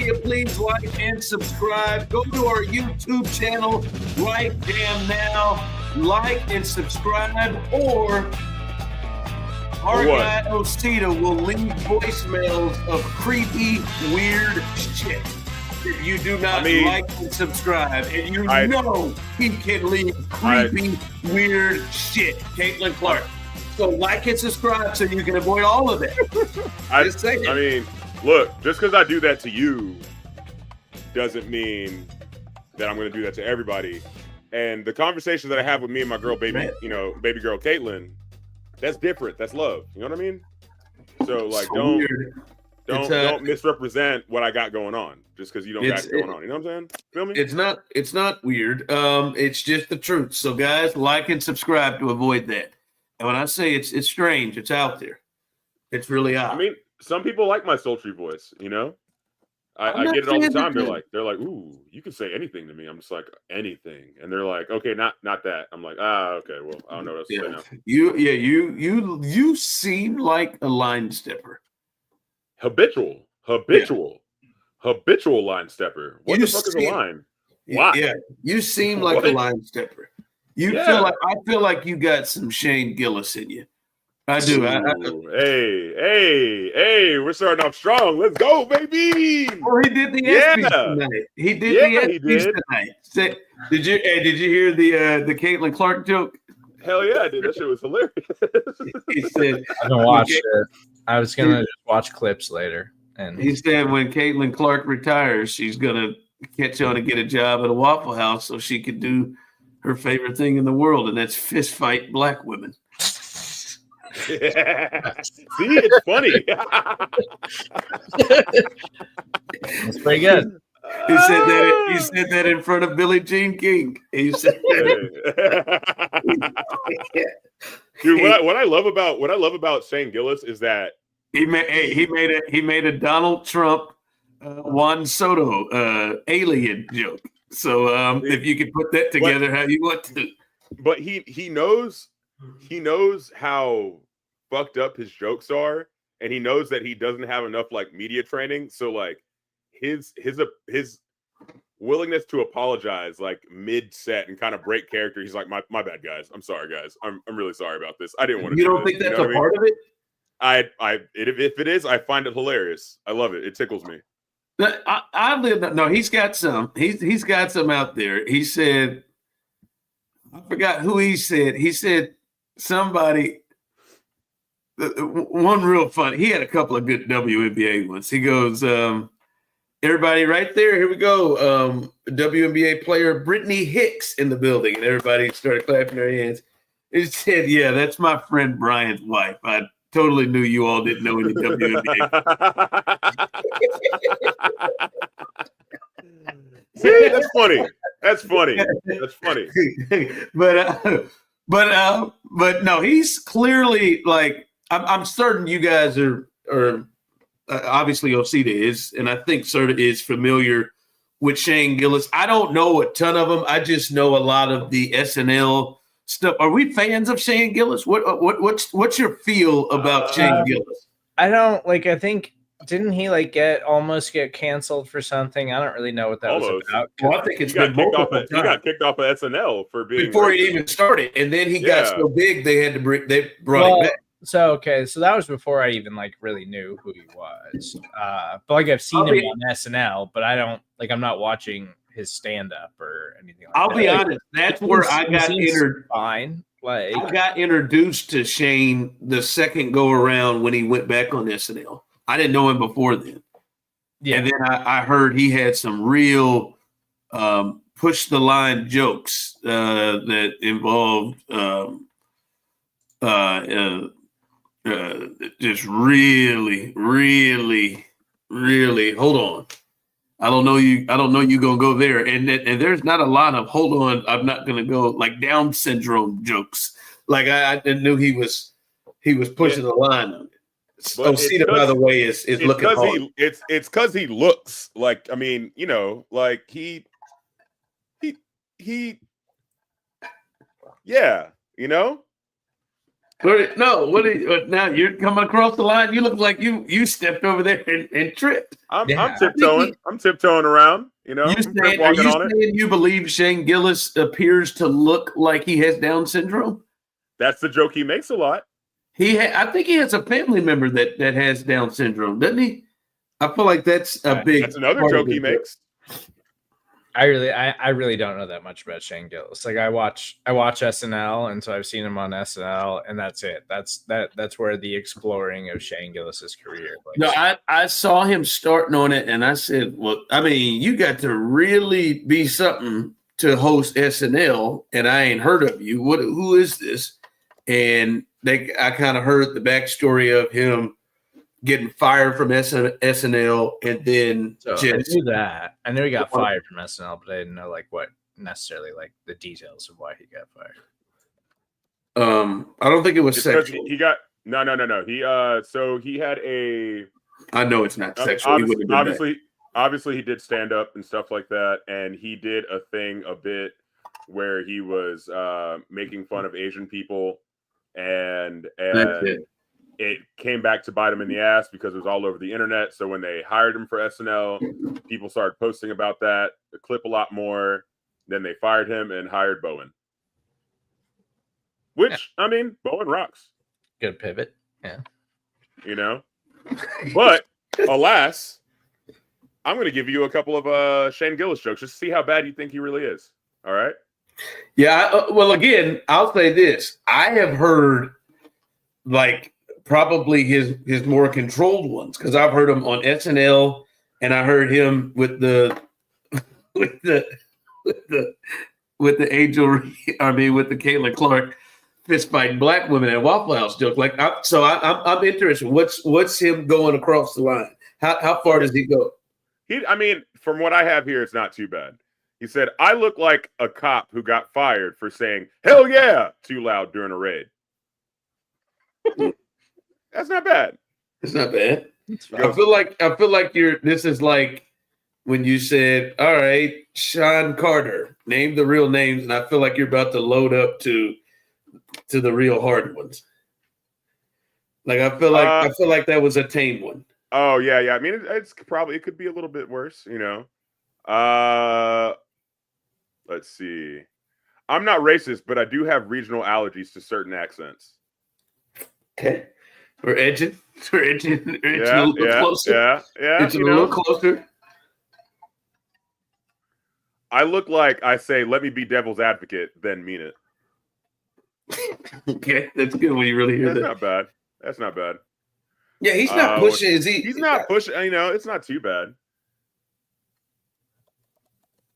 media, please like and subscribe. Go to our YouTube channel right damn now. Like and subscribe, or our guy Osita will leave voicemails of creepy, weird shit. If you do not like and subscribe, and you know he can leave creepy, weird shit. Caitlin Clark. So like and subscribe so you can avoid all of that. Just saying. I mean, look, just because I do that to you doesn't mean that I'm going to do that to everybody. And the conversation that I have with me and my girl, baby girl Caitlin, that's different. That's love. You know what I mean? So like, don't misrepresent what I got going on just because you don't got it going on. You know what I'm saying? Feel me? It's not weird. It's just the truth. So guys, like and subscribe to avoid that. And when I say it's strange, it's out there. It's really odd. I mean, some people like my sultry voice. You know. I get it all the time. They're like, ooh, you can say anything to me. I'm just like, anything, and they're like, okay, not that. I'm like, okay, well, I don't know what else to say now. You seem like a line stepper. Habitual line stepper. What the fuck is a line? Why? Yeah, you seem like a line stepper. I feel like you got some Shane Gillis in you. I do. Hey, we're starting off strong. Let's go, baby. Well, he did the ESPYs tonight. He did the ESPYs tonight. Did you hear the Caitlin Clark joke? Hell yeah, I did. That shit was hilarious. He said, I haven't watched it. I was gonna just watch clips later. And he said when Caitlin Clark retires, she's gonna catch on to get a job at a Waffle House so she could do her favorite thing in the world, and that's fist fight black women. Yeah. See, it's funny. It's pretty good. He said that in front of Billie Jean King. He said Dude, what I love about Shane Gillis is that he made a Donald Trump Juan Soto alien joke. So if you could put that together how you want to. But he knows how fucked up his jokes are, and he knows that he doesn't have enough like media training. So like his willingness to apologize like mid-set and kind of break character. He's like, my bad, guys. I'm sorry, guys. I'm really sorry about this. I didn't want to. You don't think that's a part of it? If it is, I find it hilarious. I love it. It tickles me. No, he's got some. He's got some out there. He said, I forgot who he said. He said somebody. One real funny. He had a couple of good WNBA ones. He goes, everybody right there. Here we go. WNBA player Brittany Hicks in the building, and everybody started clapping their hands. He said, "Yeah, that's my friend Brian's wife. I totally knew you all didn't know any WNBA." See, that's funny. That's funny. But no, he's clearly like. I'm certain you guys are obviously Osita is, and I think Serda is familiar with Shane Gillis. I don't know a ton of them. I just know a lot of the SNL stuff. Are we fans of Shane Gillis? What's your feel about Shane Gillis? I don't like. I think didn't he like almost get canceled for something? I don't really know what that was about. Well, I think he got kicked off of SNL for being before he even started, and then he got so big they brought him back. So that was before I even like really knew who he was. But like I've seen him on SNL, but I don't like I'm not watching his stand up or anything like that. I'll be honest, that's where I got I got introduced to Shane the second go around when he went back on SNL. I didn't know him before then. Yeah. And then I heard he had some real push the line jokes that involved just really hold on. I don't know you gonna go there. And there's not a lot of hold on, I'm not gonna go like Down syndrome jokes. Like I knew he was pushing the line on it. Osita, by the way, is looking hard. It's because he looks like, I mean, you know, like he yeah, you know. No, now you're coming across the line. You look like you stepped over there and tripped. I'm tiptoeing. I'm tiptoeing around. You know, are you saying you believe Shane Gillis appears to look like he has Down syndrome? That's the joke he makes a lot. I think he has a family member that has Down syndrome, doesn't he? I feel like that's a big. That's another joke he makes. I really don't know that much about Shane Gillis. Like I watch SNL, and so I've seen him on SNL, and that's it. That's where the exploring of Shane Gillis's career. Like, no, I saw him starting on it, and I said, "Well, I mean, you got to really be something to host SNL, and I ain't heard of you. Who is this?" And I kind of heard the backstory of him getting fired from SNL, and then I knew that. I knew he got fired from SNL, but I didn't know like what necessarily like the details of why he got fired. I don't think it was sexual. He got no. So he had a. I know it's not sexual. Obviously, he did stand up and stuff like that, and he did a thing a bit where he was making fun of Asian people, and it came back to bite him in the ass because it was all over the internet. So when they hired him for SNL, people started posting about the clip a lot more. Then they fired him and hired Bowen. Which, I mean, Bowen rocks. Good pivot. Yeah. You know? But, alas, I'm going to give you a couple of Shane Gillis jokes just to see how bad you think he really is. All right? Yeah. Well, again, I'll say this. I have heard, like, probably his more controlled ones, because I've heard him on SNL, and I heard him with the Angel, I mean with the Caitlin Clark fist fighting black women at Waffle House joke. Like, I'm interested. What's him going across the line? How far does he go? I mean, from what I have here, it's not too bad. He said, "I look like a cop who got fired for saying hell yeah too loud during a raid." That's not bad. It's not bad. I feel like this is like when you said, "All right, Sean Carter, name the real names," and I feel like you're about to load up to the real hard ones. Like I feel like that was a tame one. Oh yeah. I mean, it could be a little bit worse, you know. Let's see. I'm not racist, but I do have regional allergies to certain accents. Okay. We're edging a little bit closer. Yeah. It's a little closer. I look like I say, "Let me be devil's advocate," then mean it. Okay, that's good when you really hear that. That's not bad. Yeah, he's not pushing. Is he? He's not pushing. You know, it's not too bad.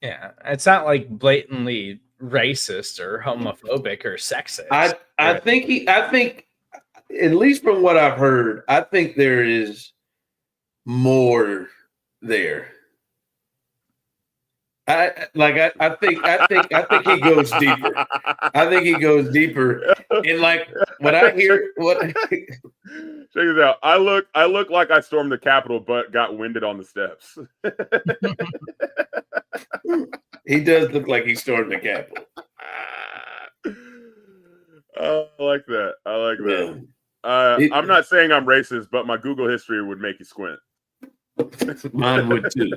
Yeah, it's not like blatantly racist or homophobic or sexist. I think at least from what I've heard, I think there is more there. I think he goes deeper. I think he goes deeper. And like when I hear check this out. I look like I stormed the Capitol but got winded on the steps. He does look like he stormed the Capitol. I like that. I'm not saying I'm racist, but my Google history would make you squint. Mine would too.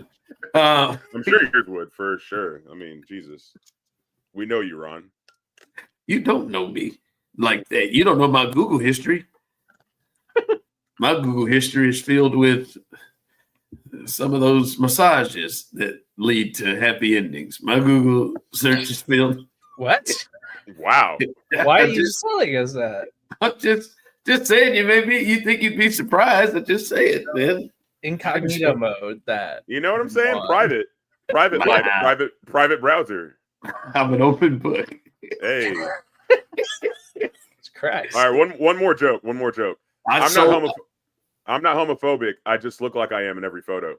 I'm sure yours would, for sure. I mean, Jesus. We know you, Ron. You don't know me like that. You don't know my Google history. My Google history is filled with some of those massages that lead to happy endings. My Google search is filled. What? Wow. Why are you telling us that? I'm just saying, you think you'd be surprised. I just say it, man. Incognito mode. That you know what I'm saying? Private life, private browser. I'm an open book. Hey, it's Christ. All right, one more joke. I'm not homophobic. I just look like I am in every photo.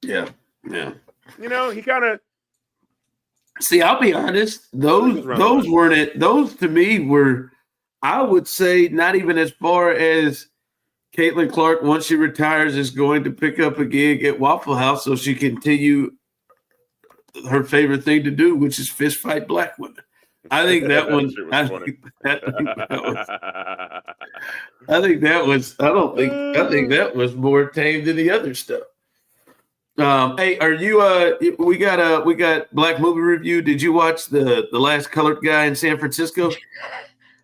Yeah. You know, he kind of. See, I'll be honest. Those weren't it. Those to me were, I would say, not even as far as Caitlin Clark, once she retires, is going to pick up a gig at Waffle House so she continue her favorite thing to do, which is fist fight black women. I think that That one. shit was I funny. think that was. I think that was more tame than the other stuff. Hey, are you? We got Black Movie Review. Did you watch the last Colored Guy in San Francisco?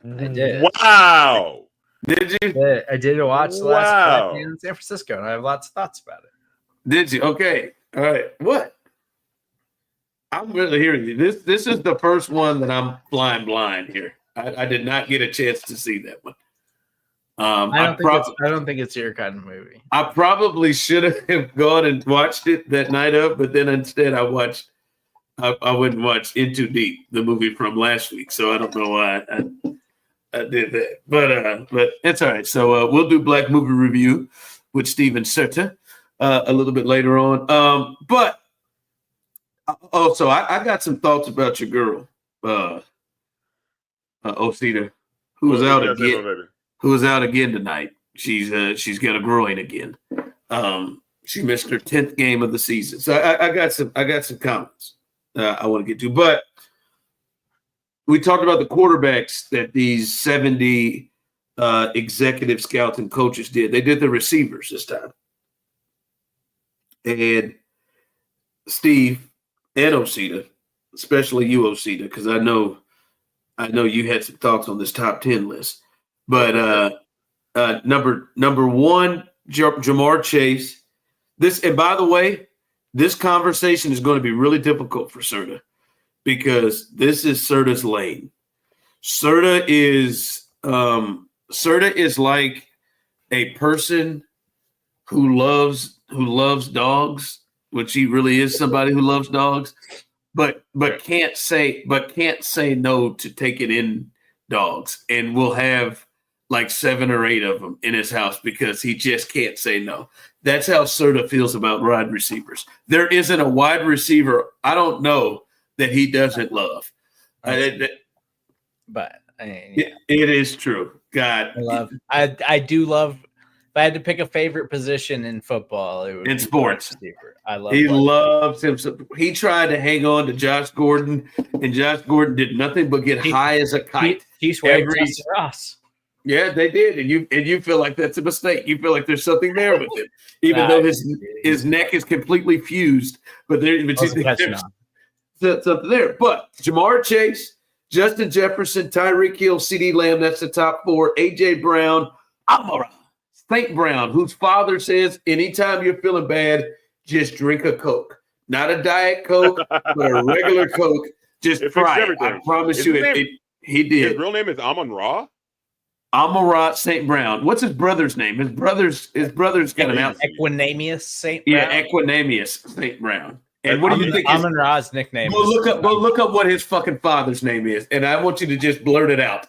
I did. Wow. Did you? Yeah, I did watch the last Wow. Black Man in San Francisco, and I have lots of thoughts about it. Did you? Okay. All right. What? I'm really hearing you. This is the first one that I'm flying blind here. I did not get a chance to see that one. I don't think it's your kind of movie. I probably should have gone and watched it that night of, but then instead I wouldn't watch In Too Deep, the movie from last week. So I don't know why I did that. But it's all right. So we'll do Black Movie Review with Steven Serda a little bit later on. But also I got some thoughts about your girl, Osita, who was out again. Who was out again tonight. She's got a groin again. She missed her 10th game of the season. So I got some comments I want to get to. But we talked about the quarterbacks that these 70 executive scouts and coaches did. They did the receivers this time. And Steve and Osita, especially you, Osita, because I know you had some thoughts on this top 10 list. But number one, Jamar Chase. And by the way, this conversation is going to be really difficult for Serda because this is Serda's lane. Serda is like a person who loves dogs, which he really is somebody who loves dogs, but can't say no to taking in dogs, and will have like 7 or 8 of them in his house because he just can't say no. That's how Serda feels about wide receivers. There isn't a wide receiver I don't know that he doesn't love. But it is true. God, I do love. If I had to pick a favorite position in football, it would in be sports. Receiver. I love. He loves him. He tried to hang on to Josh Gordon, and Josh Gordon did nothing but get high as a kite. He swears Justin Ross. Yeah, they did, and you feel like that's a mistake. You feel like there's something there with him, even though his neck is completely fused. But there's something there. But Jamar Chase, Justin Jefferson, Tyreek Hill, CeeDee Lamb, that's the top 4. AJ Brown, Amara St. Brown, whose father says anytime you're feeling bad, just drink a Coke. Not a Diet Coke, but a regular Coke. Just try it. I promise you, he did. His real name is Amon-Ra? Amara St. Brown. What's his brother's name? His brother's got an outfit. Equanimous St. Brown. Yeah, Equanimous St. Brown. And what do you think? Amon Ra's nickname. Go look up what his fucking father's name is, and I want you to just blurt it out.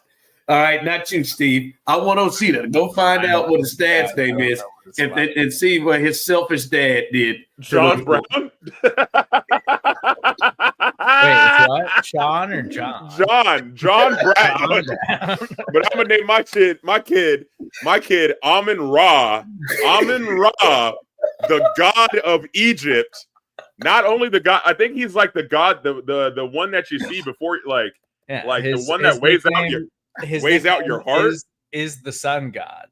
All right, not you, Steve. I want Osita to go find out what his dad's name is, and see what his selfish dad did. John Brown. Wait, what? Sean or John? John Brown. But I'm gonna name my kid Amun-Ra. Amun-Ra, the god of Egypt. Not only the god, I think he's like the god, the one that you see before, the one that weighs out your heart. Is the sun god?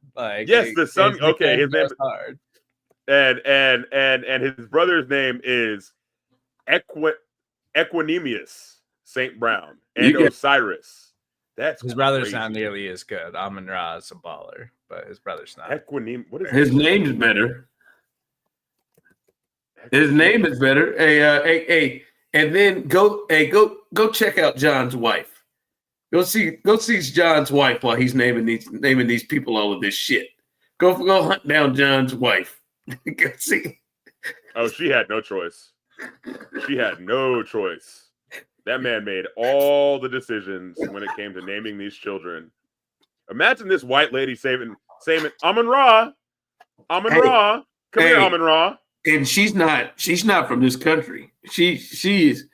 Yes, the sun. Okay, his name is hard. And his brother's name is Equanimous St. Brown and Osiris. That's his brother's not nearly as good. Amon-Ra is a baller, but his brother's not. What is his name is better. His name is better. Hey, and then go check out John's wife. Go see John's wife while he's naming these people all of this shit. Go hunt down John's wife. Go see. Oh, she had no choice. That man made all the decisions when it came to naming these children. Imagine this white lady saying Amon-Ra. Come here, Amon-Ra. And she's not from this country. She is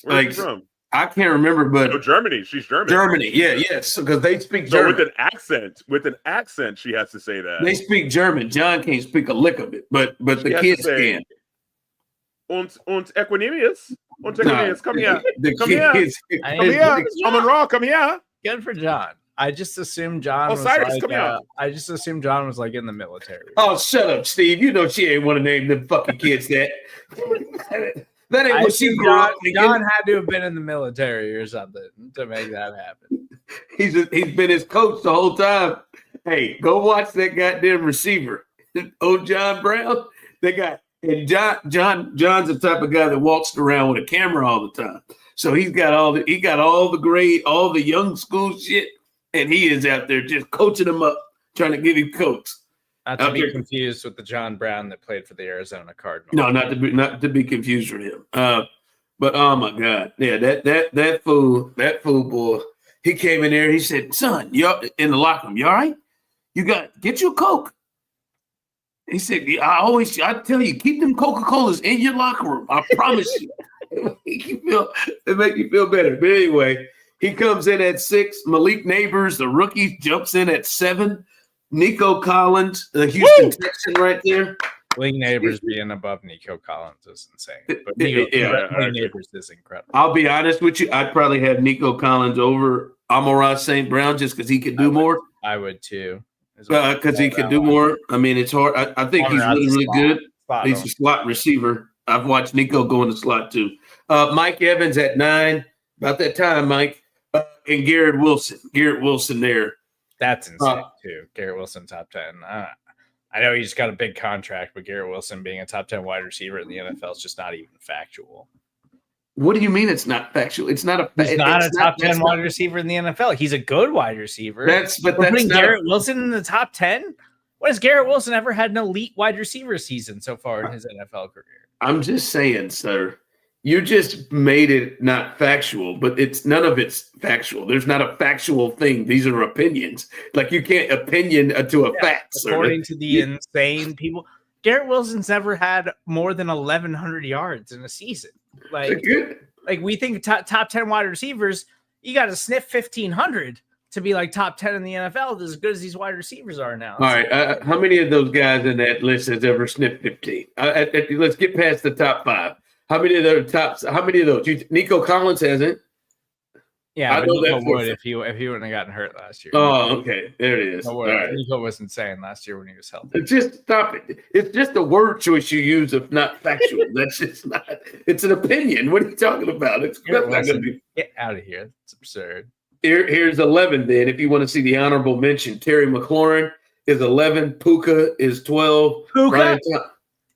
Where's she from? I can't remember, but Germany. She's German. Germany, yes, because they speak German. So with an accent, she has to say that. They speak German. John can't speak a lick of it, but the kids can. Und Equanimous. Want to take a dance? Come here. Come here. I Come mean, here. I'm on Raw. Come here. Good for John. I just assumed John was Osiris, like, come here. I just assumed John was like in the military. Oh, shut up, Steve. You know she ain't want to name them fucking kids that. That ain't I what she assumed grew up thinking. John had to have been in the military or something to make that happen. He's been his coach the whole time. Hey, go watch that goddamn receiver. Old John Brown. They got and John's the type of guy that walks around with a camera all the time. So he got all the grade, all the young school shit, and he is out there just coaching him up, trying to get him coached. Not to be confused with the John Brown that played for the Arizona Cardinals. No, not to be confused with him. But oh my God, yeah, that fool boy. He came in there. He said, "Son, you're in the locker room. You all right? You get you a Coke." He said, I tell you, keep them Coca-Colas in your locker room. I promise you. It make you feel better. But anyway, he comes in at 6. Malik Neighbors, the rookie, jumps in at 7. Nico Collins, the Houston Texan right there. Malik Neighbors being above Nico Collins is insane. But Malik Neighbors is incredible. I'll be honest with you. I'd probably have Nico Collins over Amon-Ra St. Brown just because he could do more. I would too. Because he could do more. I mean, it's hard. I think he's really good. He's a slot receiver. I've watched Nico go in the slot too. Mike Evans at 9. About that time, Mike. And Garrett Wilson. Garrett Wilson there. That's insane too. Garrett Wilson, top 10. I know he just got a big contract, but Garrett Wilson being a top 10 wide receiver in the NFL is just not even factual. What do you mean it's not factual? It's not a. He's not a top 10 wide receiver in the NFL. He's a good wide receiver. That's putting Garrett Wilson in the top 10. When has Garrett Wilson ever had an elite wide receiver season so far in his NFL career? I'm just saying, sir. You just made it not factual, but none of it's factual. There's not a factual thing. These are opinions. Like you can't opinion to a fact, sir. According to the insane people, Garrett Wilson's never had more than 1,100 yards in a season. Like we think top 10 wide receivers, you got to sniff 1,500 to be like top 10 in the NFL. As good as these wide receivers are now. All right, how many of those guys in that list has ever sniffed 15? Let's get past the top 5. How many of those? Nico Collins hasn't. Yeah, I know Nico would if he wouldn't have gotten hurt last year. Oh, okay, there it is. All right. Nico was insane last year when he was healthy. Just stop it. It's just a word choice you use if not factual. That's just not. It's an opinion. What are you talking about? It's not going to be. Get out of here. It's absurd. Here's 11. Then, if you want to see the honorable mention, Terry McLaurin is 11. Puka is 12. Puka?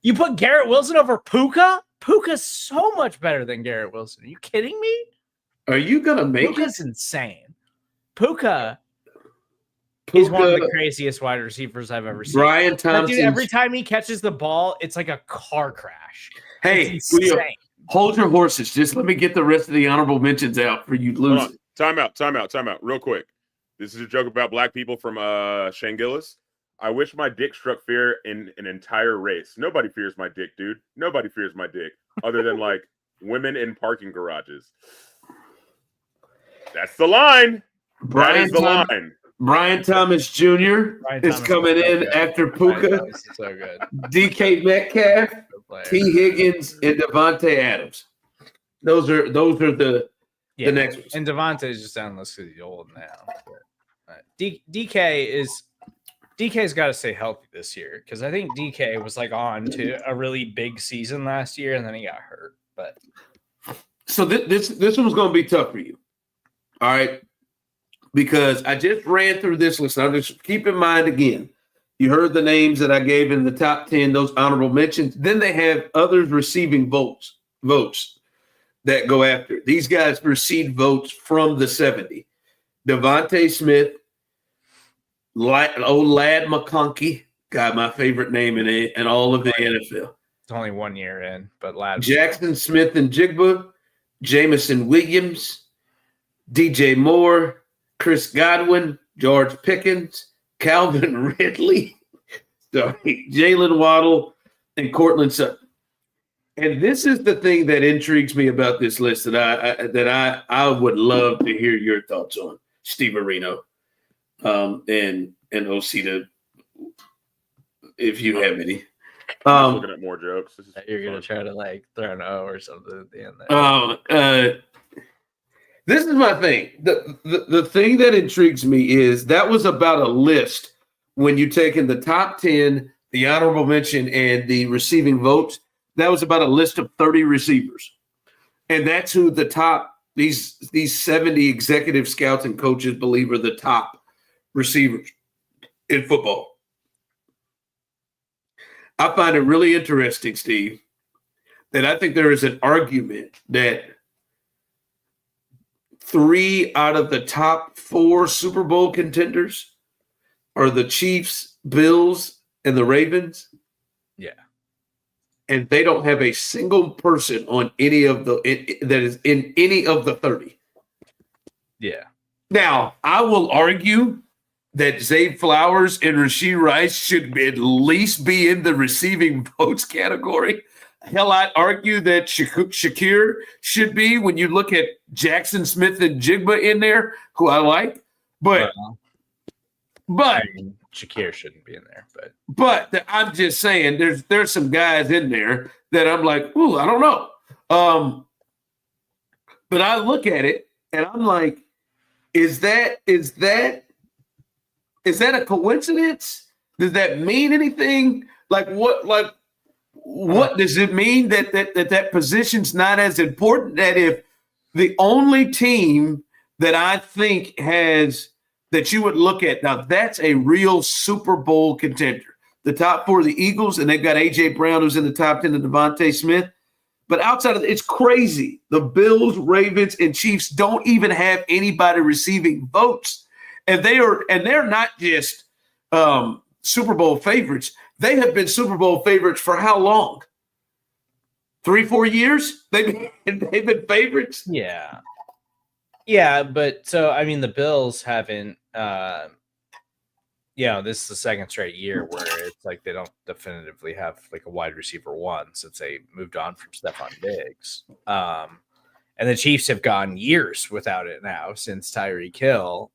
You put Garrett Wilson over Puka? Puka's so much better than Garrett Wilson. Are you kidding me? Are you going to make Puka's insane. Puka is one of the craziest wide receivers I've ever seen. Brian Thompson. Every time he catches the ball, it's like a car crash. Hey, hold your horses. Just let me get the rest of the honorable mentions out for you losing. Time out. Real quick. This is a joke about black people from Shane Gillis. I wish my dick struck fear in an entire race. Nobody fears my dick, dude. Nobody fears my dick other than like women in parking garages. That's the line. Brian Thomas Jr. is coming in after Puka. So good. DK Metcalf, T. Higgins, and Devontae Adams. Those are the next ones. And Devontae is just down the list because he's old now. DK's got to stay healthy this year because I think DK was like on to a really big season last year and then he got hurt. But so this one's going to be tough for you. All right, because I just ran through this list. Now, just keep in mind again, you heard the names that I gave in the top 10, those honorable mentions. Then they have others receiving votes that go after. These guys received votes from the 70. Devontae Smith, Lad McConkey, God, my favorite name in all of the NFL. It's only 1 year in, but Lad. Jackson Smith and Jigba, Jameson Williams, DJ Moore, Chris Godwin, George Pickens, Calvin Ridley, Jalen Waddle, and Cortland Sutton. And this is the thing that intrigues me about this list that I would love to hear your thoughts on, Steve Areno, and Osita, if you have any. I'm just looking at more jokes. This is You're gonna try to like throw an O or something at the end there. This is my thing. The thing that intrigues me is that was about a list when you take in the top 10, the honorable mention, and the receiving votes. That was about a list of 30 receivers. And that's who the top, these 70 executive scouts and coaches believe are the top receivers in football. I find it really interesting, Steve, that I think there is an argument that 3 out of the top 4 Super Bowl contenders are the Chiefs, Bills, and the Ravens. Yeah. And they don't have a single person on any of that is in any of the 30. Yeah. Now, I will argue that Zay Flowers and Rashee Rice should at least be in the receiving votes category. Hell, I'd argue that Shakir should be when you look at Jackson Smith and Jigba in there, who I like. But I mean, Shakir shouldn't be in there. But I'm just saying there's some guys in there that I'm like, ooh, I don't know. But I look at it and I'm like, is that a coincidence? Does that mean anything? What does it mean that position's not as important? That if the only team that I think has that you would look at now, that's a real Super Bowl contender. The top 4 of the Eagles, and they've got A.J. Brown, who's in the top 10, and Devontae Smith. But outside of it's crazy. The Bills, Ravens, and Chiefs don't even have anybody receiving votes. And they're not just Super Bowl favorites. They have been Super Bowl favorites for how long? 3-4 years? They've been favorites? Yeah. Yeah, but so I mean the Bills haven't this is the second straight year where it's like they don't definitively have like a wide receiver 1 since they moved on from Stephon Diggs. And the Chiefs have gone years without it now since Tyreek Hill.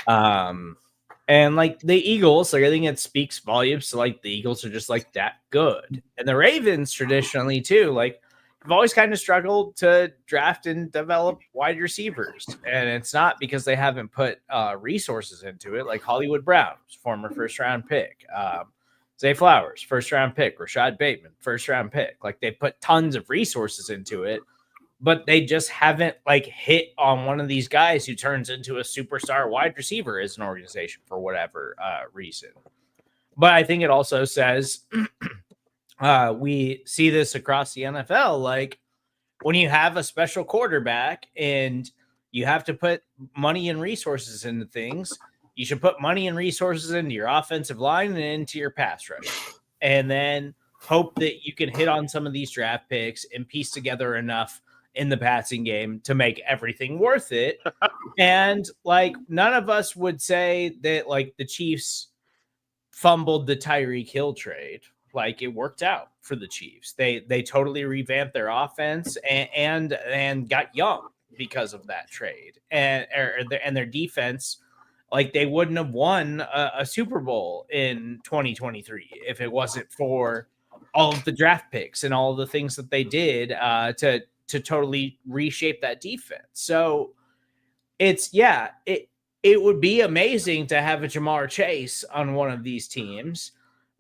And like the Eagles, like I think it speaks volumes to like the Eagles are just like that good. And the Ravens traditionally too, like have always kind of struggled to draft and develop wide receivers. And it's not because they haven't put resources into it, like Hollywood Brown, former first-round pick. Zay Flowers, first-round pick. Rashad Bateman, first-round pick. Like they put tons of resources into it, but they just haven't like hit on one of these guys who turns into a superstar wide receiver as an organization for whatever reason. But I think it also says we see this across the NFL. Like when you have a special quarterback and you have to put money and resources into things, you should put money and resources into your offensive line and into your pass rush. And then hope that you can hit on some of these draft picks and piece together enough in the passing game to make everything worth it. And like none of us would say that like the Chiefs fumbled the Tyreek Hill trade. Like it worked out for the Chiefs. They totally revamped their offense and got young because of that trade. And their defense, like they wouldn't have won a Super Bowl in 2023 if it wasn't for all of the draft picks and all of the things that they did to totally reshape that defense. So it would be amazing to have a Jamar Chase on one of these teams,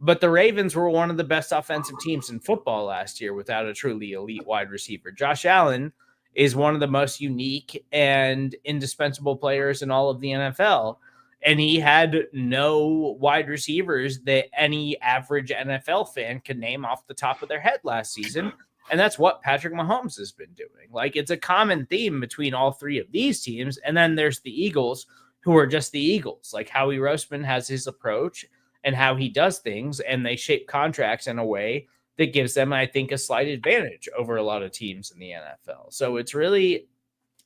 but the Ravens were one of the best offensive teams in football last year without a truly elite wide receiver. Josh Allen is one of the most unique and indispensable players in all of the NFL. And he had no wide receivers that any average NFL fan could name off the top of their head last season. And that's what Patrick Mahomes has been doing. Like it's a common theme between all 3 of these teams. And then there's the Eagles who are just the Eagles. Like Howie Roseman has his approach and how he does things, and they shape contracts in a way that gives them, I think, a slight advantage over a lot of teams in the NFL. So it's really,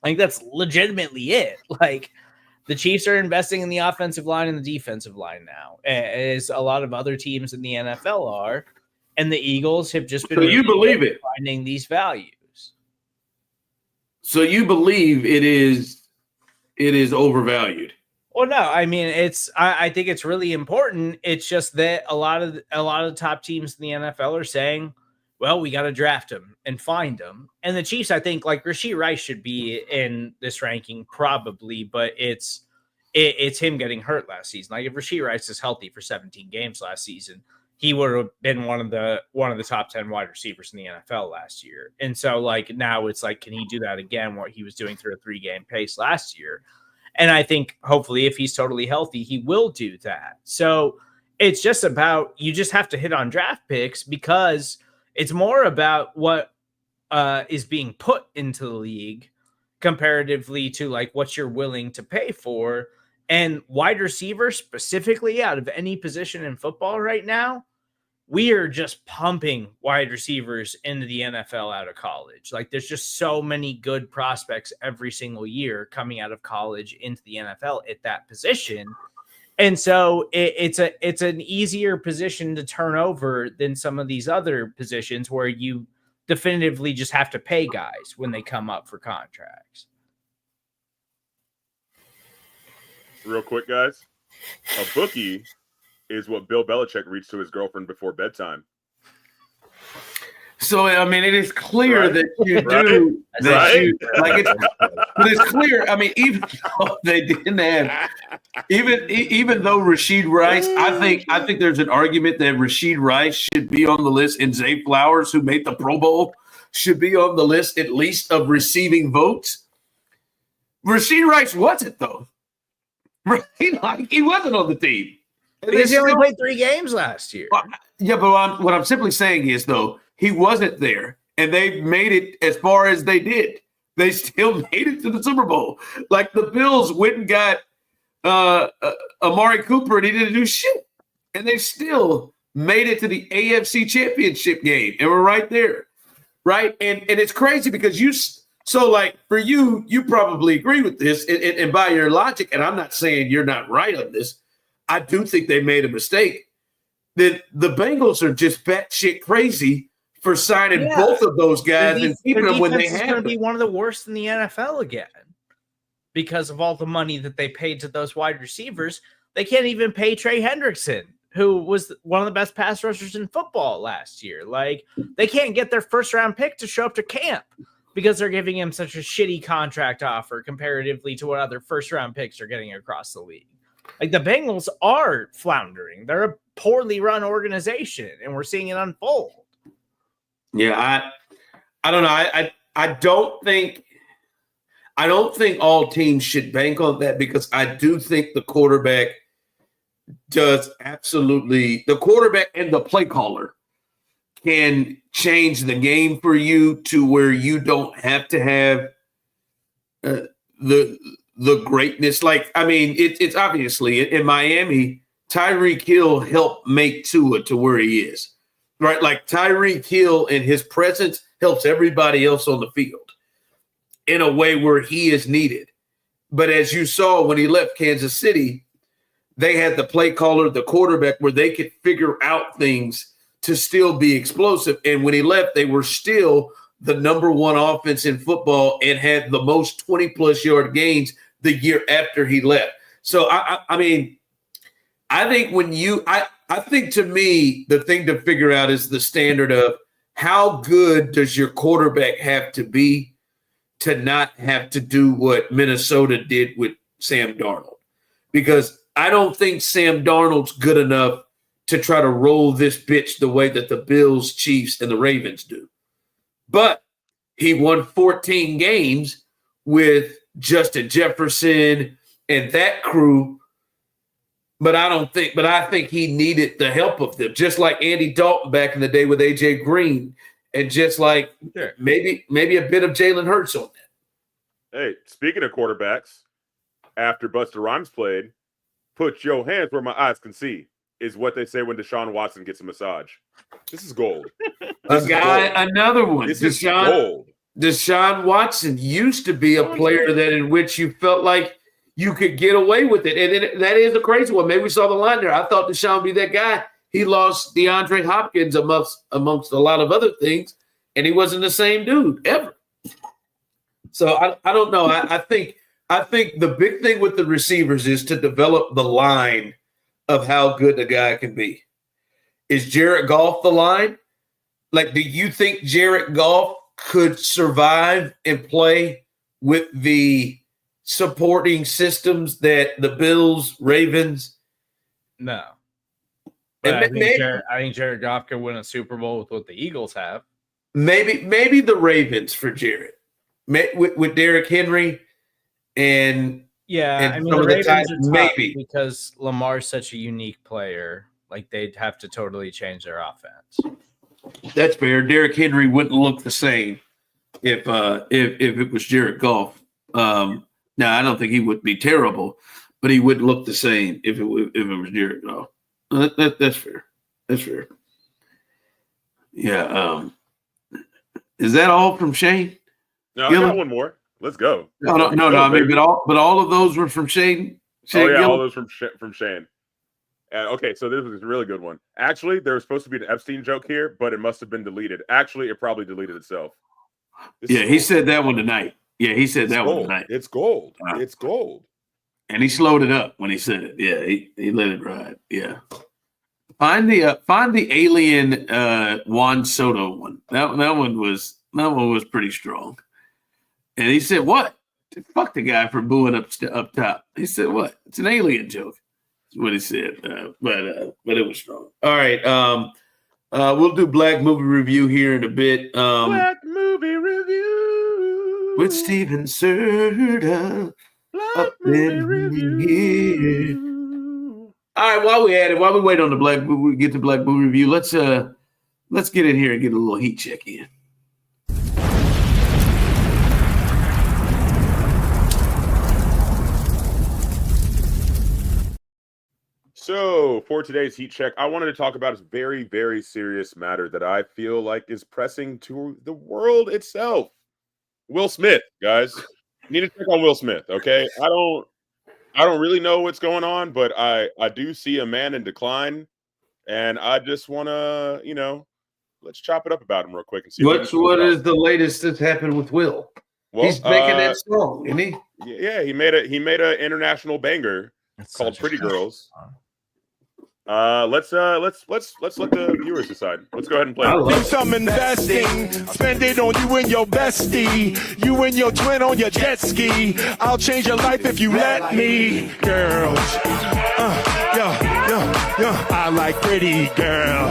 I think that's legitimately it. Like the Chiefs are investing in the offensive line and the defensive line now, as a lot of other teams in the NFL are. And the Eagles have just been finding these values. So you believe it is overvalued? Well, no, I mean I think it's really important. It's just that a lot of the top teams in the NFL are saying, well, we got to draft him and find him. And the Chiefs, I think, like Rashee Rice should be in this ranking probably, but it's him getting hurt last season. Like if Rashee Rice is healthy for 17 games last season, he would have been one of the top 10 wide receivers in the NFL last year. And so like now it's like, can he do that again? What he was doing through a 3-game pace last year. And I think hopefully if he's totally healthy, he will do that. So it's just about, you just have to hit on draft picks because it's more about what is being put into the league comparatively to like what you're willing to pay for. And wide receiver specifically out of any position in football right now, we are just pumping wide receivers into the NFL out of college. Like there's just so many good prospects every single year coming out of college into the NFL at that position. And so it's an easier position to turn over than some of these other positions where you definitively just have to pay guys when they come up for contracts. Real quick, guys. A bookie is what Bill Belichick reached to his girlfriend before bedtime. So I mean, it is clear that you Right? do that. Right? You, like it's clear. I mean, even though they didn't have, even though Rashee Rice, I think there's an argument that Rashee Rice should be on the list, and Zay Flowers, who made the Pro Bowl, should be on the list at least of receiving votes. Rashee Rice wasn't though. Right? Like he wasn't on the team. Because he only played 3 games last year. Yeah, but what I'm simply saying is, though, he wasn't there, and they made it as far as they did. They still made it to the Super Bowl. Like the Bills went and got Amari Cooper, and he didn't do shit, and they still made it to the AFC Championship game, and we're right there, right? And it's crazy because so like for you probably agree with this, and by your logic, and I'm not saying you're not right on this. I do think they made a mistake. That the Bengals are just batshit crazy for signing both of those guys and keeping them when they have. It's going to be one of the worst in the NFL again because of all the money that they paid to those wide receivers. They can't even pay Trey Hendrickson, who was one of the best pass rushers in football last year. Like they can't get their first-round pick to show up to camp because they're giving him such a shitty contract offer comparatively to what other first-round picks are getting across the league. Like the Bengals are floundering. They're a poorly run organization, and we're seeing it unfold. Yeah, I don't know. I don't think all teams should bank on that because I do think the quarterback does absolutely. The quarterback and the play caller can change the game for you to where you don't have to have the greatness. Like, I mean, it's obviously in Miami, Tyreek Hill helped make Tua to where he is, right? Like Tyreek Hill and his presence helps everybody else on the field in a way where he is needed. But as you saw when he left Kansas City, they had the play caller, the quarterback, where they could figure out things to still be explosive. And when he left, they were still the number one offense in football and had the most 20-plus yard gains the year after he left. So, I mean, I think I think to me, the thing to figure out is the standard of how good does your quarterback have to be to not have to do what Minnesota did with Sam Darnold. Because I don't think Sam Darnold's good enough to try to roll this bitch the way that the Bills, Chiefs, and the Ravens do. But he won 14 games with Justin Jefferson and that crew. But I think he needed the help of them, just like Andy Dalton back in the day with AJ Green, and just like maybe a bit of Jalen Hurts on that. Hey, speaking of quarterbacks, after Busta Rhymes played, put your hands where my eyes can see is what they say when Deshaun Watson gets a massage. This is gold. Another one. This is gold. Deshaun Watson used to be a player that in which you felt like you could get away with it. And that is a crazy one. Maybe we saw the line there. I thought Deshaun would be that guy. He lost DeAndre Hopkins amongst a lot of other things, and he wasn't the same dude ever. So I don't know. I think I think the big thing with the receivers is to develop the line of how good a guy can be. Is Jared Goff the line? Like, do you think Jared Goff could survive and play with the supporting systems that the Bills, Ravens? No. But I think Jared Goff could win a Super Bowl with what the Eagles have. Maybe the Ravens for Jared. With Derrick Henry and I mean, the Ravens are maybe because Lamar's such a unique player. Like, they'd have to totally change their offense. That's fair. Derrick Henry wouldn't look the same if it was Jared Goff. Now, I don't think he would be terrible, but he wouldn't look the same if it was Jared Goff. That's fair. That's fair. Yeah. Is that all from Shane? No, I got one more. Let's go. No. I mean, but all of those were from Shane. All those from Shane. Okay, so this was a really good one. Actually, there was supposed to be an Epstein joke here, but it must have been deleted. Actually, it probably deleted itself. He said that one tonight. Yeah, he said that one tonight. It's gold. It's gold. And he slowed it up when he said it. Yeah, he let it ride. Yeah. Find the alien Juan Soto one. That one was pretty strong. And he said, "What? Fuck the guy for booing up top." He said, "What? It's an alien joke." That's what he said. But it was strong. All right. We'll do Black Movie Review here in a bit. Black Movie Review with Steven Serda. Black Movie Review. All right. While we wait on we get to Black Movie Review. Let's get in here and get a little heat check in. So, for today's heat check, I wanted to talk about a very, very serious matter that I feel like is pressing to the world itself. Will Smith, guys. Need to check on Will Smith, okay? I don't really know what's going on, but I do see a man in decline, and I just want to, let's chop it up about him real quick and see what is the latest that's happened with Will. Well, he's making that song, isn't he? Yeah, he made an international banger called "Pretty Girls." Let's let the viewers decide. Let's go ahead and play. Do some investing, spend it on you and your bestie, you and your twin on your jet ski. I'll change your life if you let me, girls. I like pretty girl.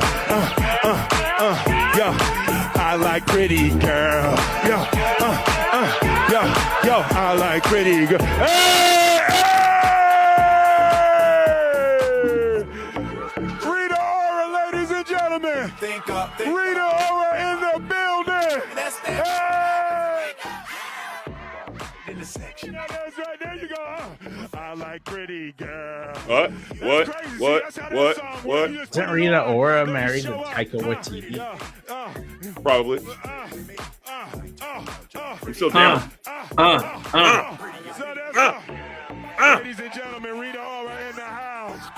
I like pretty girl. I like pretty girl. Hey! Rita Ora in the building. Hey! In the section. That's right. There you go. I like pretty girl. What? Isn't Rita Ora married to Taika Waititi? Probably. I'm still down. Ladies and gentlemen, Rita Ora in the house.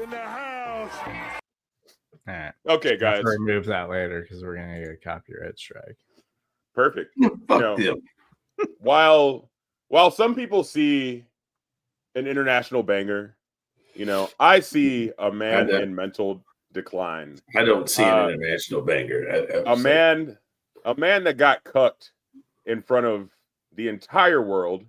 In the house. All right. Okay, guys. We'll remove that later because we're gonna get a copyright strike. Perfect. Fuck them. While some people see an international banger, I see a man in mental decline. I don't see an international banger. A man that got cucked in front of the entire world,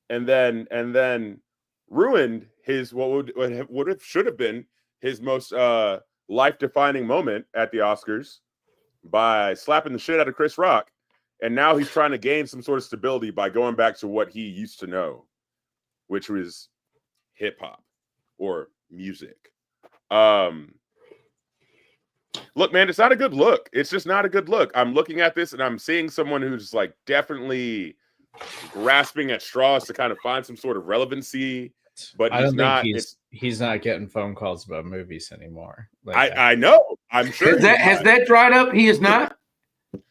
and then ruined his what should have been his most life-defining moment at the Oscars by slapping the shit out of Chris Rock, and now he's trying to gain some sort of stability by going back to what he used to know, which was hip-hop or music. Look, man, it's not a good look. It's just not a good look. I'm looking at this and I'm seeing someone who's like definitely grasping at straws to kind of find some sort of relevancy. But he's not getting phone calls about movies anymore. I know. I'm sure. Has that dried up? He is not.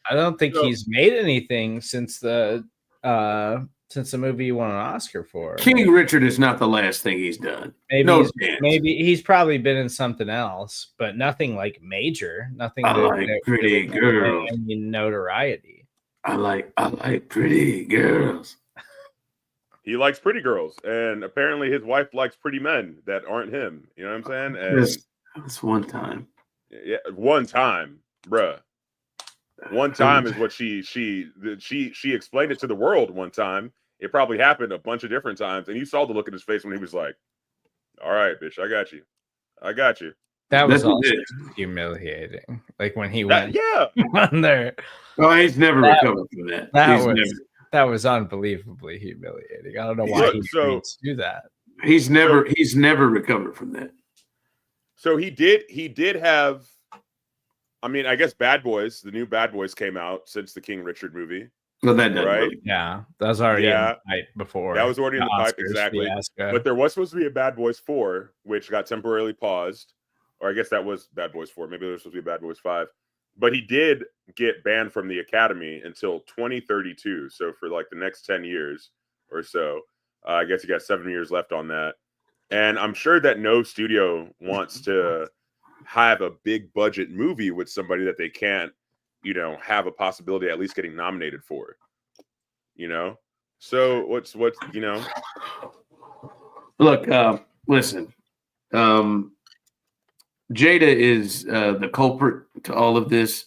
I don't think he's made anything since the movie he won an Oscar for. King Richard is not the last thing he's done. Maybe he's probably been in something else, but nothing like major. Nothing. I like pretty girls. Any notoriety. I like pretty girls. He likes pretty girls, and apparently his wife likes pretty men that aren't him. You know what I'm saying? And That's one time. yeah, one time, bruh. One time is what she explained it to the world one time. It probably happened a bunch of different times, and you saw the look in his face when he was like, "All right, bitch, I got you. I got you." That was also humiliating. Like when he went on there. Oh, he's never recovered from that. That was unbelievably humiliating. I don't know why he agreed to do that. He's never recovered from that. So he did have, I mean, I guess Bad Boys, the new Bad Boys came out since the King Richard movie. Well, that doesn't right? really. Yeah, that was already in the pipe before. That was already in the pipe, Oscars exactly. fiasco. But there was supposed to be a Bad Boys 4, which got temporarily paused. Or I guess that was Bad Boys 4. Maybe there was supposed to be Bad Boys 5. But he did get banned from the Academy until 2032. So for like the next 10 years or so. I guess he got 7 years left on that. And I'm sure that no studio wants to have a big budget movie with somebody that they can't, have a possibility of at least getting nominated for. So what's Look, listen. Jada is the culprit to all of this.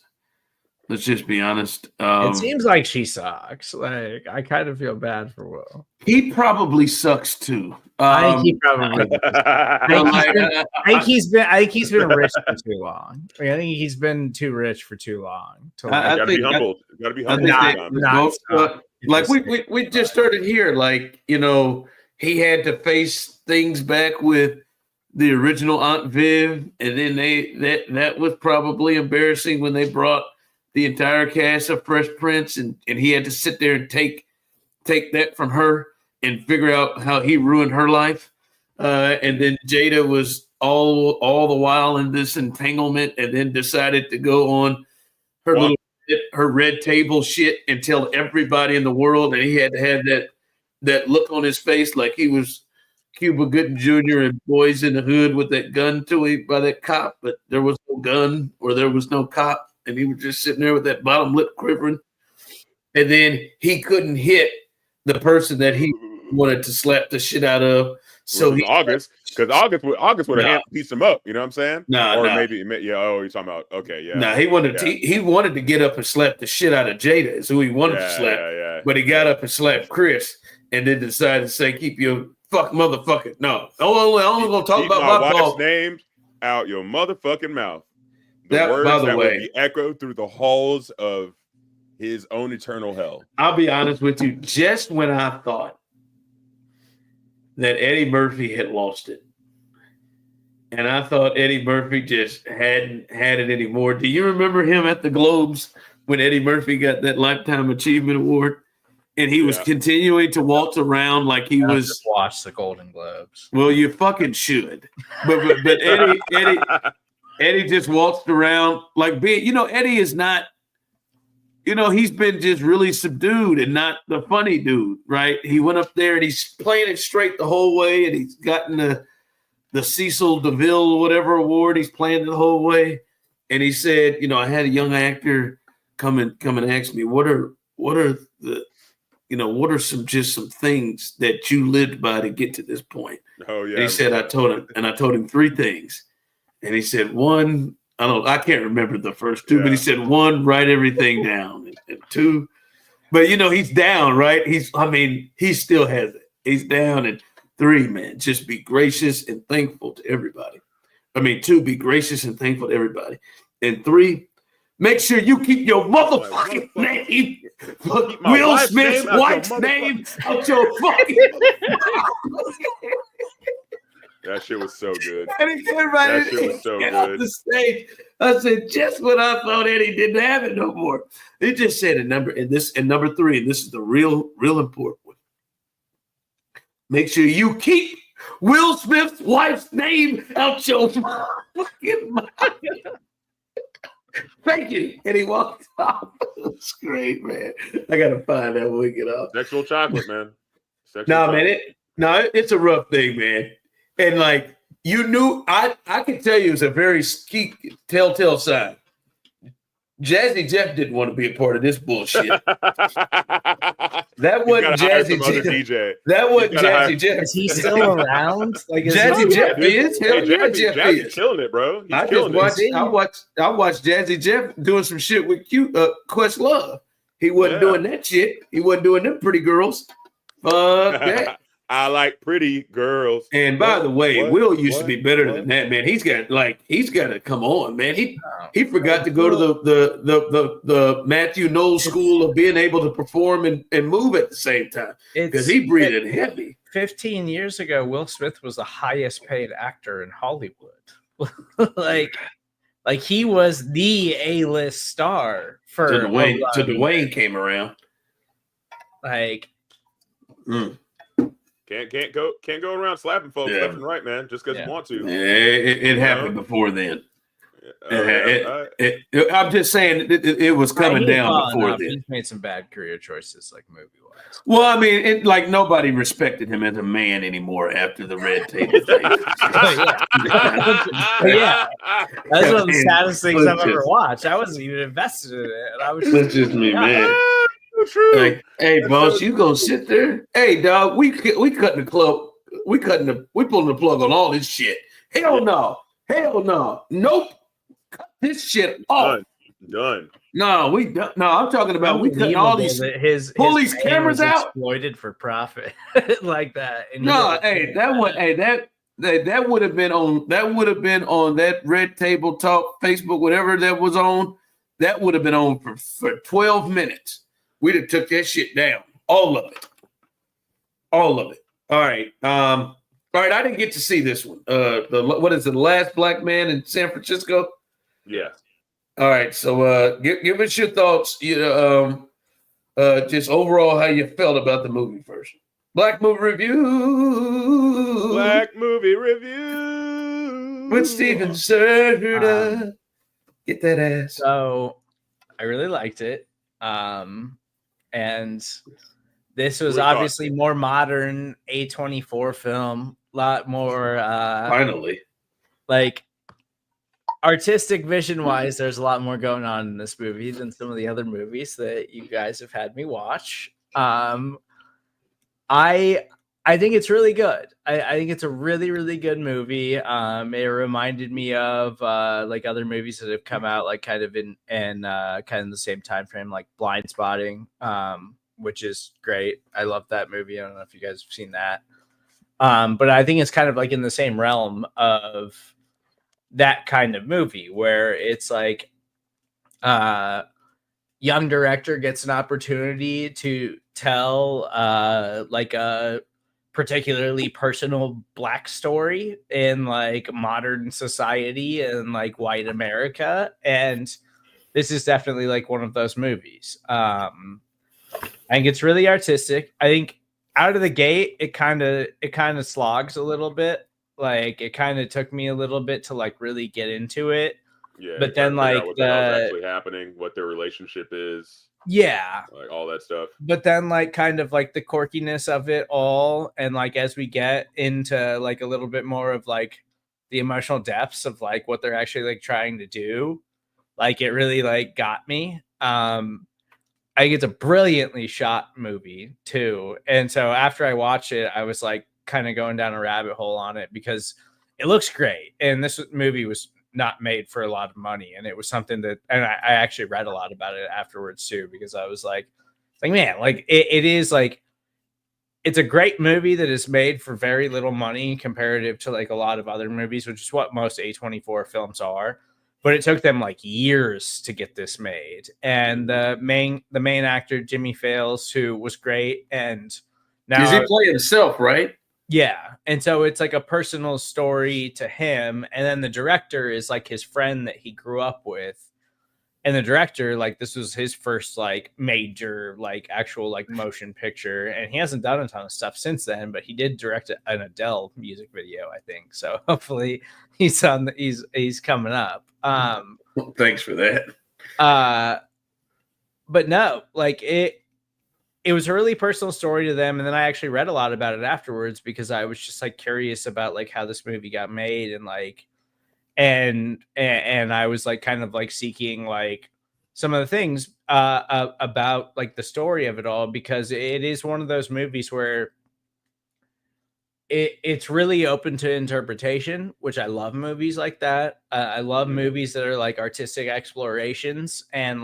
Let's just be honest. It seems like she sucks. Like I kind of feel bad for Will. He probably sucks too. I think he probably. I think he's been rich for too long. Like, I think he's been too rich for too long. Gotta be humbled. Gotta be humbled. Like we just started here. Like he had to face things back with the original Aunt Viv, and then that was probably embarrassing when they brought the entire cast of Fresh Prince, and he had to sit there and take that from her and figure out how he ruined her life. And then Jada was all the while in this entanglement, and then decided to go on her red table shit and tell everybody in the world, and he had to have that look on his face like he was Cuba Gooding Jr. and Boys in the Hood with that gun to him by that cop, but there was no gun or there was no cop. And he was just sitting there with that bottom lip quivering. And then he couldn't hit the person that he wanted to slap the shit out of. So August would have pieced him up. You know what I'm saying? Maybe you're talking about he wanted to get up and slap the shit out of Jada. Is who he wanted to slap. But he got up and slapped Chris, and then decided to say, "Keep your fuck motherfucker." No, I'm only gonna talk about my wife's name out your motherfucking mouth. That, words by the that way, will be echoed through the halls of his own eternal hell. I'll be honest with you. Just when I thought that Eddie Murphy had lost it, and I thought Eddie Murphy just hadn't had it anymore. Do you remember him at the Globes when Eddie Murphy got that Lifetime Achievement Award? And he was continuing to waltz around like he was. Just watch the Golden Globes. Well, you fucking should. But Eddie just waltzed around like Eddie is not. He's been just really subdued and not the funny dude, right? He went up there and he's playing it straight the whole way, and he's gotten the Cecil DeVille whatever award. He's playing it the whole way, and he said, I had a young actor come and ask me, what are some things that you lived by to get to this point? Oh yeah. And he said, I told him three things. And he said, one, I can't remember the first two, but he said, one, write everything down. And two, but he's down, right? He still has it. He's down. And three, man, just be gracious and thankful to everybody. Two, be gracious and thankful to everybody. And three, make sure you keep your motherfucking name, Will Smith's wife's name out your fucking. That shit was so good. And he came right off the stage. I said, just when I thought Eddie didn't have it no more. He just said number three, and this is the real important one. Make sure you keep Will Smith's wife's name out your fucking mouth. Thank you. And he walked off. It's great, man. I gotta find that when we get off. Sexual chocolate, man. It's a rough thing, man. And I can tell you it's a very telltale sign. Jazzy Jeff didn't want to be a part of this bullshit. That He's wasn't gotta hire Jazzy some other Jeff. DJ. That wasn't He's gotta hire- Jazzy Jeff. Is he still around? Like Jazzy Jeff is. Hell Hey, yeah, Jeff Jazzy's is. killing it, bro. He's I just killing watched. it. I watched Jazzy Jeff doing some shit with Questlove. He wasn't doing that shit. He wasn't doing them pretty girls. Fuck that. I like pretty girls. And by the way, Will used to be better than that, man. He's got to come on, man. He forgot to go to the Matthew Knowles school of being able to perform and move at the same time because he breathed heavy. 15 years ago, Will Smith was the highest paid actor in Hollywood. like he was the A-list star for Dwayne came around. Like can't go around slapping folks left and right, man, just because you want to. It happened before then. I'm just saying it was coming down before then. He's made some bad career choices, like movie-wise. Well, I mean, nobody respected him as a man anymore after the red table thing. Yeah, that's one of the saddest things I've ever watched. I wasn't even invested in it, and I was that's just me, man. True. Like, hey, boss, you gonna sit there? Hey, dog, we cutting the club. We pulling the plug on all this shit. Hell no. Nope. Cut this shit off. Done. No, we done. No, I'm talking about we cutting all these. Pull these cameras out. Exploited for profit like that. And no, hey, that would. Hey, that would have been on. That would have been on that Red Table Talk, Facebook, whatever that was on. That would have been on for 12 minutes. We'd have took that shit down. All of it. All right. All right. I didn't get to see this one. What is it? The Last Black Man in San Francisco? Yeah. All right. So give us your thoughts. Just overall how you felt about the movie first. Black Movie Review. With Steven Serda. Get that ass. So I really liked it. And this was obviously more modern A24 film, a lot more finally, like artistic vision wise, there's a lot more going on in this movie than some of the other movies that you guys have had me watch. I think it's really good. I think it's a really, really good movie. It reminded me of like other movies that have come out like kind of in the same time frame, like Blind Spotting, which is great. I love that movie. I don't know if you guys have seen that. But I think it's kind of like in the same realm of that kind of movie where it's like young director gets an opportunity to tell like a particularly personal Black story in like modern society and like white America, and this is definitely like one of those movies. I think it's really artistic. I think out of the gate it kind of slogs a little bit. Like it kind of took me a little bit to like really get into it. Yeah, but then like what the hell's actually happening, what their relationship is. Yeah, like all that stuff. But then like kind of like the quirkiness of it all, and like as we get into like a little bit more of like the emotional depths of like what they're actually like trying to do, like it really like got me. I think it's a brilliantly shot movie too, and so after I watched it, I was like kind of going down a rabbit hole on it because it looks great, and this movie was not made for a lot of money, and it was something that, and I actually read a lot about it afterwards too, because I was like man, like it is like it's a great movie that is made for very little money comparative to like a lot of other movies, which is what most A24 films are. But it took them like years to get this made, and the main actor Jimmy Fails, who was great, and now does he play himself, right? Yeah. And so it's like a personal story to him. And then the director is like his friend that he grew up with. And the director, like, this was his first like major, like actual like motion picture. And he hasn't done a ton of stuff since then, but he did direct an Adele music video, I think. So hopefully he's coming up. Well, thanks for that. But no, like it was a really personal story to them. And then I actually read a lot about it afterwards because I was just like curious about like how this movie got made, and like, and I was like kind of like seeking like some of the things about like the story of it all, because it is one of those movies where it's really open to interpretation, which I love movies like that. I love movies that are like artistic explorations and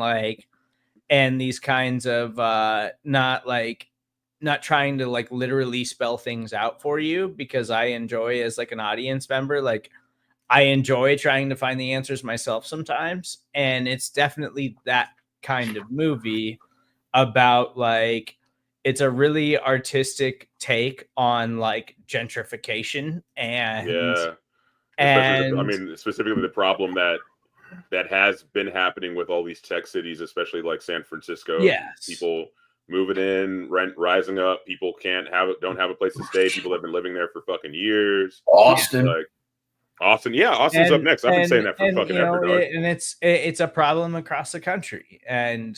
these kinds of not trying to like literally spell things out for you, because I enjoy, as like an audience member, like I enjoy trying to find the answers myself sometimes. And it's definitely that kind of movie about like, it's a really artistic take on like gentrification Yeah. and Specifically the problem that has been happening with all these tech cities, especially like San Francisco. Yes. People moving in, rent rising up. People don't have a place to stay. People have been living there for fucking years. Austin. Like Austin. Yeah, Austin's up next. I've been saying that for fucking ever, dog. And it's a problem across the country. And,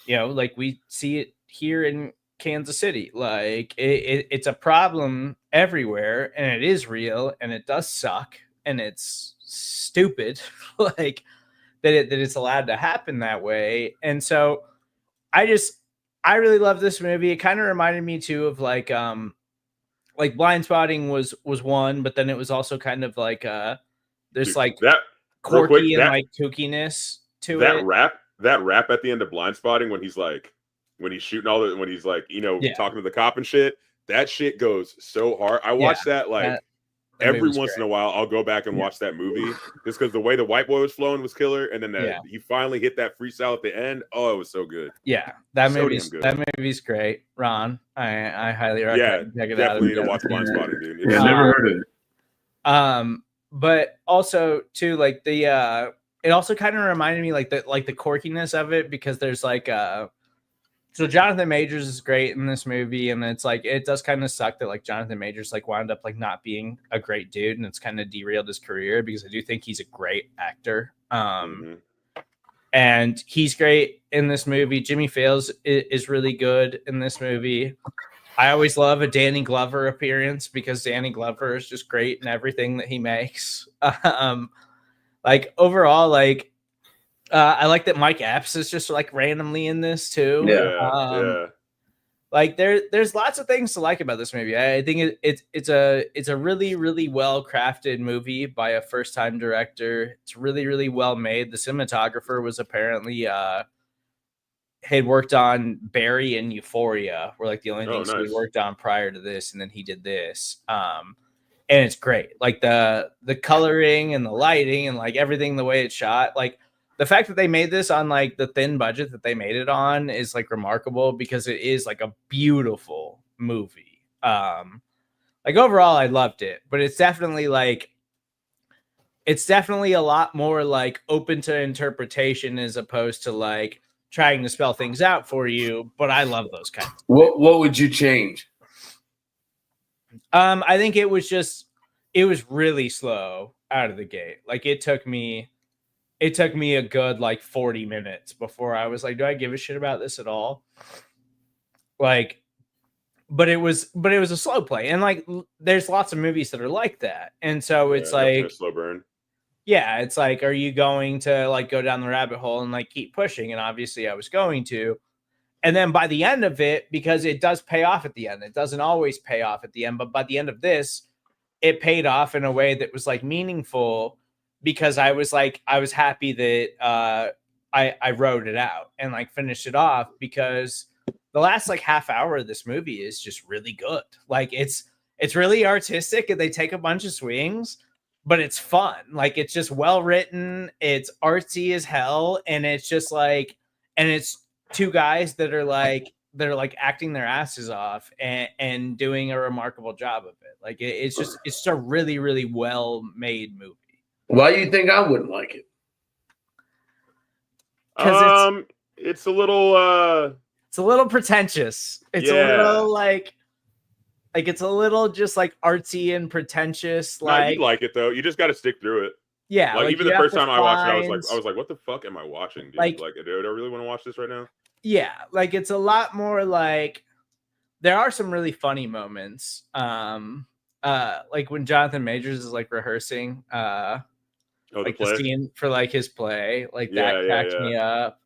like we see it here in Kansas City. Like it's a problem everywhere, and it is real, and it does suck, and it's stupid like that it's allowed to happen that way. And so I really love this movie. It kind of reminded me too of like Blind Spotting was one, but then it was also kind of like there's like that quirky and like kookiness to it. That rap at the end of Blind Spotting when he's shooting when he's like, talking to the cop and shit, that shit goes so hard. I watch that like every once in a while. I'll go back and watch that movie just because the way the white boy was flowing was killer, and then he finally hit that freestyle at the end. Oh, it was so good. Yeah, that movie's great. Ron, I highly recommend. Yeah, definitely need to watch Blind Spotting, dude. I never heard of it. But also too, like it also kind of reminded me like the quirkiness of it, because there's like so Jonathan Majors is great in this movie, and it's like it does kind of suck that like Jonathan Majors like wound up like not being a great dude, and it's kind of derailed his career, because I do think he's a great actor. And he's great in this movie. Jimmy Fails is really good in this movie. I always love a Danny Glover appearance, because Danny Glover is just great in everything that he makes. Like overall, like I like that Mike Epps is just like randomly in this too. Yeah. Like there's lots of things to like about this movie. I think it's a really, really well crafted movie by a first time director. It's really, really well made. The cinematographer was apparently had worked on Barry and Euphoria, were like the only things he worked on prior to this, and then he did this. And it's great. Like the coloring and the lighting and like everything, the way it's shot, like the fact that they made this on like the thin budget that they made it on is like remarkable, because it is like a beautiful movie. Like overall I loved it, but it's definitely a lot more like open to interpretation as opposed to like trying to spell things out for you. But I love those kinds. What would you change? I think it was really slow out of the gate. Like it took me a good like 40 minutes before I was like, do I give a shit about this at all? Like, but it was a slow play. And like, there's lots of movies that are like that. And so it's like a slow burn. Yeah. It's like, are you going to like go down the rabbit hole and like keep pushing? And obviously I was going to. And then by the end of it, because it does pay off at the end, it doesn't always pay off at the end, but by the end of this, it paid off in a way that was like meaningful, because I was happy that I wrote it out and like finished it off, because the last like half hour of this movie is just really good. Like it's really artistic, and they take a bunch of swings, but it's fun. Like it's just well written. It's artsy as hell. And it's just like, and it's two guys that are like acting their asses off and doing a remarkable job of it. Like it's just a really, really well made movie. Why do you think I wouldn't like it? It's a little pretentious. It's a little like it's a little just like artsy and pretentious. Like, you'd like it though. You just got to stick through it. Yeah. Like even the first time I watched it, I was like, what the fuck am I watching, dude? Like, do I really want to watch this right now? Yeah. Like it's a lot more like, there are some really funny moments. Like when Jonathan Majors is like rehearsing, like the scene for like his play, like that cracked me up.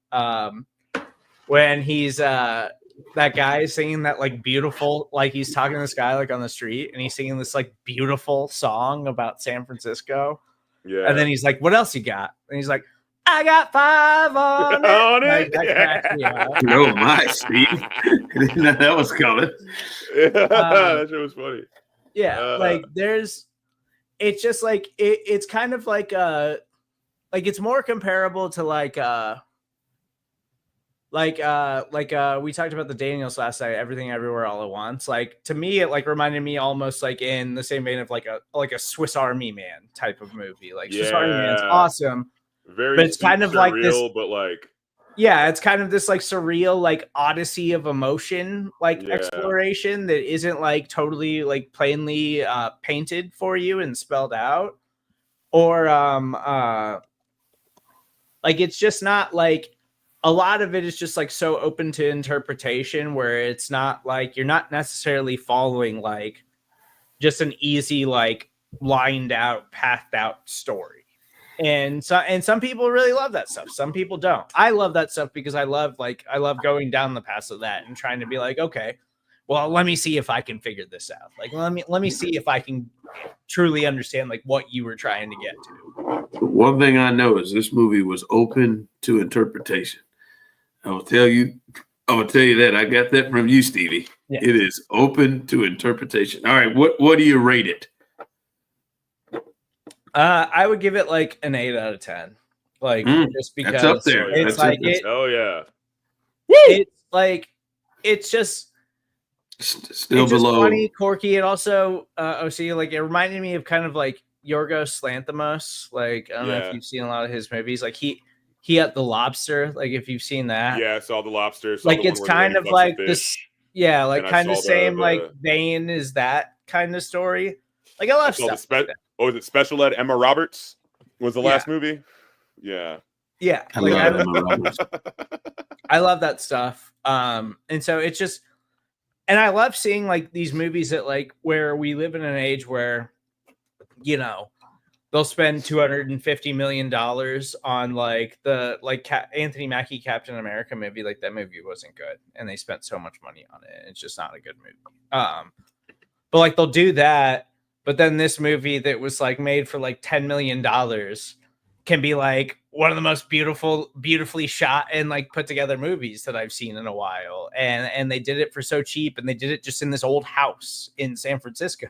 when he's that guy is singing that like beautiful, like he's talking to this guy like on the street, and he's singing this like beautiful song about San Francisco. Yeah. And then he's like, "What else you got?" And he's like, "I got 5 on it." On it? Like, that cracks me up. Oh my, Steve! I didn't know that was coming. That shit was funny. Yeah, like it's just like it's kind of like it's more comparable to like we talked about the Daniels last night, Everything Everywhere All at Once. Like, to me, it like reminded me almost like in the same vein of like a Swiss Army Man type of movie. Like, Swiss Army Man's awesome, very, but it's kind of like this, but like, yeah, it's kind of this like surreal like odyssey of emotion, like exploration that isn't like totally like plainly painted for you and spelled out, or like it's just not like. A lot of it is just like so open to interpretation, where it's not like you're not necessarily following like just an easy, like lined out, pathed out story. And some people really love that stuff. Some people don't. I love that stuff because I love going down the path of that and trying to be like, okay, well, let me see if I can figure this out. Like, let me see if I can truly understand like what you were trying to get to. One thing I know is this movie was open to interpretation. I'll tell you that. I got that from you, Stevie. Yeah. It is open to interpretation. All right, what do you rate it? I would give it like an 8 out of 10. Like, just because that's up there. It's that's like oh yeah. It's like it's just still it's below just funny, quirky, and also Osita, like it reminded me of kind of like Yorgos Lanthimos. Like, I don't know if you've seen a lot of his movies. Like he had The Lobster, like if you've seen that. Yeah, I saw The Lobster. Like it's kind of like this, yeah, like kind of same like vein as that kind of story. Like I love stuff. Was it Special Ed Emma Roberts? Was the last movie? Yeah. Yeah. I love that stuff. And so it's just, and I love seeing like these movies that like where we live in an age where, you know, they'll spend $250 million on like the Anthony Mackie Captain America movie. Like that movie wasn't good, and they spent so much money on it. It's just not a good movie. But like they'll do that, but then this movie that was like made for like $10 million can be like one of the most beautifully shot and like put together movies that I've seen in a while. And they did it for so cheap, and they did it just in this old house in San Francisco.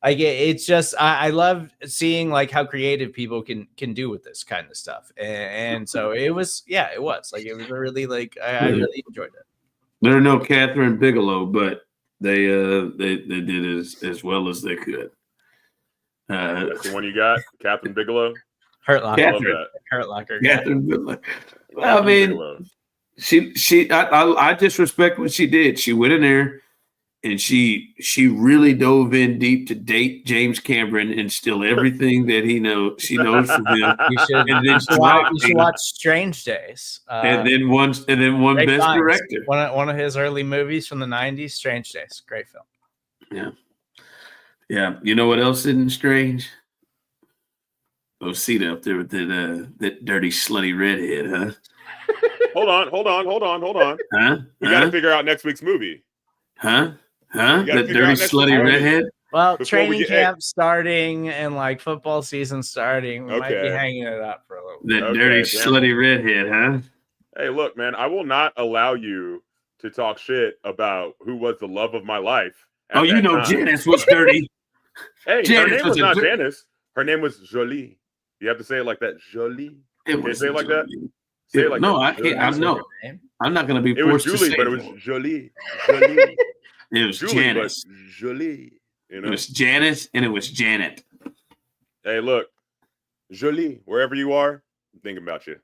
It's just I love seeing like how creative people can do with this kind of stuff, and so it was like it was really like I really enjoyed it. There are no Catherine Bigelow, but they did as well as they could. That's the one you got, Catherine Bigelow. Hurt Locker. Catherine Bigelow. I mean, I just respect what she did. She went in there. And she really dove in deep to date James Cameron and steal everything that she knows from him. You should watch Strange Days. And then one Best times. Director. One of his early movies from the 90s, Strange Days. Great film. Yeah. Yeah. You know what else isn't strange? Osita up there with that dirty, slutty redhead, huh? Hold on. Huh? We got to figure out next week's movie. Huh? That dirty, slutty redhead? Well, training camp starting and like football season starting. We might be hanging it up for a little bit. That dirty, slutty redhead, huh? Hey, look, man, I will not allow you to talk shit about who was the love of my life. Oh, you know Janice was dirty. Hey, her name was not Janice. Her name was Jolie. You have to say it like that. Jolie. Can you say it like that? Say it like no, that. I can't. I'm not going to be forced to say it. It was Julie, but it was Jolie. It was Julie, Janice. Jolie. You know? It was Janice and it was Janet. Hey, look, Jolie, wherever you are, I'm thinking about you.